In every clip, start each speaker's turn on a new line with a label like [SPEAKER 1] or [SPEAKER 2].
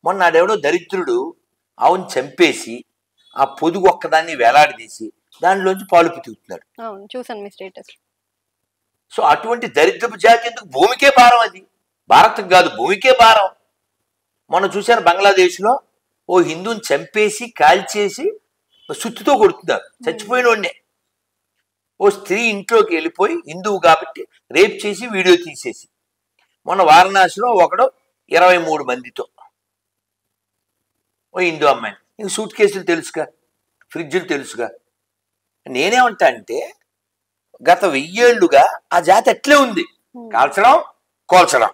[SPEAKER 1] మొన్న ఆడెవడో దరిద్రుడు ఆవును చంపేసి ఆ పొదుగు ఒక్కదాన్ని వేలాడదీసి దానిలోంచి పాలు పితుకుతున్నాడు.
[SPEAKER 2] చూసాను మీ స్టేటస్.
[SPEAKER 1] సో అటువంటి దరిద్రపు జాతి ఎందుకు? భూమికే భారం అది, భారత్కి కాదు, భూమికే భారం. మొన్న చూశాను బంగ్లాదేశ్లో ఓ హిందువుని చంపేసి కాల్చేసి సుత్తితో కొడుతున్నారు, చచ్చిపోయిన వాడినే. ఓ స్త్రీ ఇంట్లోకి వెళ్ళిపోయి హిందువు కాబట్టి రేప్ చేసి వీడియో తీసేసి, మొన్న వారణాసిలో ఒకడు 23 మందితో ఓ హిందూ అమ్మాయిని. ఇంక సూట్ కేసులు తెలుసుగా, ఫ్రిడ్జ్లు తెలుసుగా. నేనేమంటా అంటే గత 1000 ఏళ్లుగా ఆ జాతి అట్లే ఉంది. కాల్చడం, కోల్చడం,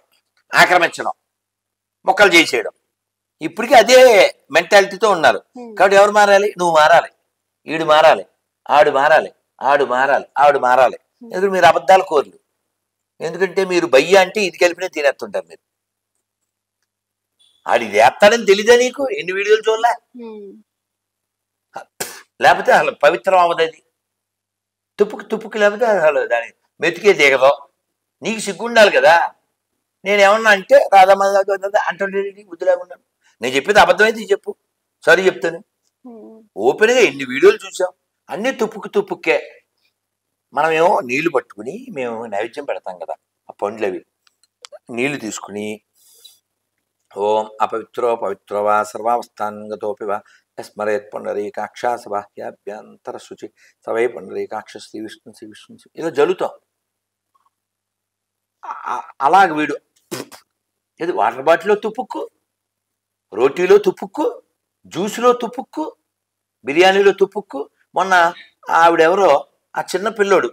[SPEAKER 1] ఆక్రమించడం, మొక్కలు చేసేయడం, ఇప్పటికీ అదే మెంటాలిటీతో ఉన్నారు. కాబట్టి ఎవరు మారాలి? నువ్వు మారాలి, ఈడు మారాలి, ఆడు మారాలి, ఆడు మారాలి, ఆవిడ మారాలి. ఎందుకంటే మీరు అబద్ధాల కోర్లు. ఎందుకంటే మీరు బయ్య అంటే ఇది కలిపినే తినేస్తుంటారు మీరు. ఆడు ఇది వేస్తాడని తెలీదా నీకు? ఎన్ని వీడియోలు చూడలే? లేకపోతే అసలు పవిత్రం అవ్వదు అది. తుప్పుకి లేకపోతే అసలు దాని మెతికే దిగదు. నీకు సిగ్గుండాలి కదా. నేనేమన్నా అంటే రాధమ్మ అంటే బుద్ధి లేకుండా. నేను చెప్పేది అబద్ధమైతే చెప్పు, సారీ చెప్తాను. ఓపెన్గా ఎన్ని వీడియోలు చూసాం, అన్నీ తుప్పుకే. మనమేమో నీళ్లు పట్టుకుని మేము నైవేద్యం పెడతాం కదా, ఆ పండ్లు అవి నీళ్లు తీసుకుని ఓం అపవిత్రో పవిత్రోవా సర్వావస్థాంగతోపివా స్మరేత్ పుండరీకాక్షాసభ్యాభ్యంతర శుచి సవై పుండరీకాక్ష శ్రీ విష్ణు ఇలా జలుతాం. అలాగ వీడు ఇది వాటర్ బాటిల్లో తుప్పుక్కు, రోటీలో తుప్పుక్కు, జ్యూస్లో తుప్పుక్కు, బిర్యానీలో తుప్పుక్కు. మొన్న ఆవిడెవరో ఆ చిన్న పిల్లోడు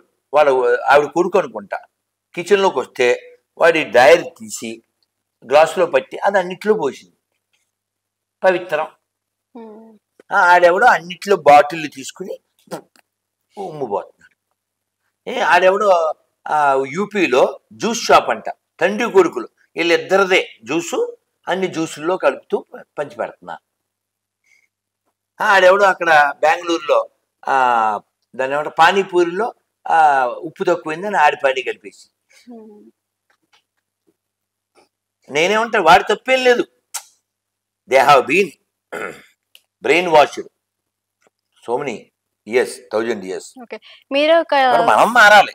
[SPEAKER 1] ఆవిడ కొడుకు అనుకుంటా కిచెన్లోకి వస్తే వాడి డైరీ తీసి గ్లాసులో పట్టి అది అన్నిట్లో పోసింది. పవిత్రం. ఆడెవడో అన్నిట్లో బాటిల్ తీసుకుని ఉమ్ముపోతున్నాడు. ఆడెవడో యూపీలో జ్యూస్ షాప్ అంట, తండ్రి కొడుకులు వీళ్ళిద్దరిదే జ్యూసు, అన్ని జ్యూసుల్లో కలుపుతూ పంచి పెడుతున్నా. ఆడెవడో అక్కడ బెంగళూరులో దాని ఏమంటే పానీపూరిలో ఉప్పు తక్కువైందని ఆడి పానీ కలిపేసి. నేనేమంటా వాడి తప్పేం లేదు. They have been brain washed so many years, 1000 years. మనం మారాలి.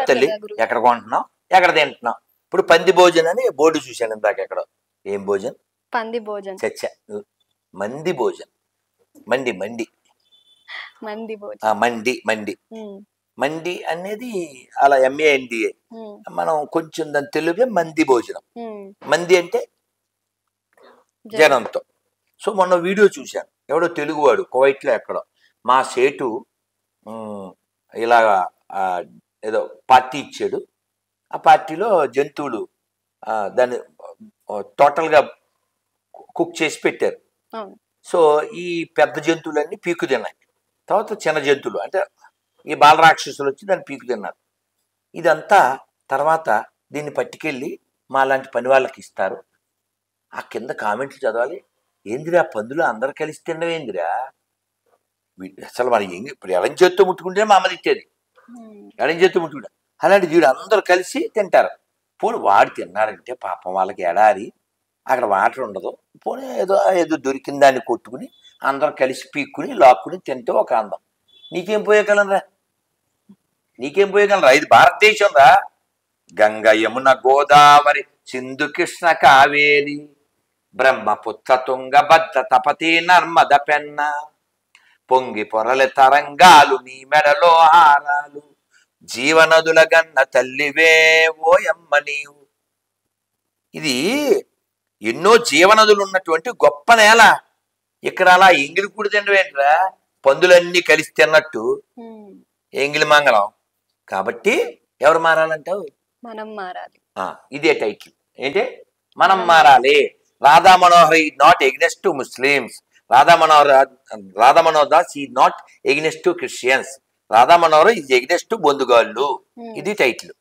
[SPEAKER 1] తల్లి ఎక్కడ కొంటున్నాం, ఎక్కడ తింటున్నాం. ఇప్పుడు పంది భోజనం అని బోర్డు చూశాను ఇందాక. ఎక్కడ ఏం భోజనం?
[SPEAKER 2] పంది భోజనం.
[SPEAKER 1] చచ్చ మంది భోజనం. మండి మండి అనేది అలా MANDA. మనం కొంచెం దాని తెలుగే మంది భోజనం. మంది అంటే జనంతో. సో మొన్న వీడియో చూశాను, ఎవడో తెలుగువాడు కువైట్లో ఎక్కడో మా సేటు ఇలాగా ఏదో పార్టీ ఇచ్చాడు. ఆ పార్టీలో జంతువులు దాన్ని టోటల్గా కుక్ చేసి పెట్టారు. సో ఈ పెద్ద జంతువులన్నీ పీకు తిన్నాయి. తర్వాత చిన్న జంతువులు అంటే ఈ బాలరాక్షసులు వచ్చి దాన్ని పీకు తిన్నారు. ఇదంతా తర్వాత దీన్ని పట్టుకెళ్ళి మా లాంటి పని వాళ్ళకి ఇస్తారు. ఆ కింద కామెంట్లు చదవాలి. ఏందిరా పందులు అందరు కలిసి తిన్నవేందిరా, అసలు మరి ఇప్పుడు ఎడం చేత్తో ముట్టుకుంటే మా అమ్మ తిట్టేది, ఎడం చేత్తో ముట్టుకుంటా. అలాంటి వీడు అందరూ కలిసి తింటారు. పోనీ వాడు తిన్నారంటే పాపం వాళ్ళకి ఎడారి, అక్కడ వాటర్ ఉండదు. పోనీ ఏదో దొరికిన దాన్ని కొట్టుకుని అందరూ కలిసి పీక్కుని లాక్కుని తింటే ఒక అందం. నీకేం పోయేగలరా? ఇది భారతదేశం రా. గంగ యమున గోదావరి సింధు కృష్ణ కావేరి బ్రహ్మపుత్ర తుంగ భద్ర తపతి నర్మద పెన్న పొంగి పొరల తరంగాలు నీ మెడలో హారాలు జీవనదుల గన్న తల్లివే ఓయమ్మ నీవు. ఇది ఎన్నో జీవనదులు ఉన్నటువంటి గొప్ప నేల. ఇక్కడ అలా ఎంగిలి కూడి తినవేంట్రా, పందులన్నీ కలిసి తిన్నట్టు ఎంగిలి మంగళం. కాబట్టి ఎవరు మారాలంటావు?
[SPEAKER 2] మనం మారాలి.
[SPEAKER 1] ఇదే టైటిల్ ఏంటి? మనం మారాలి. Radha Manohar is not against to Muslims. Radha Manohar Das is not against to Christians. Radha Manohar is against to బొందుగాళ్ళు. ఇది టైటిల్.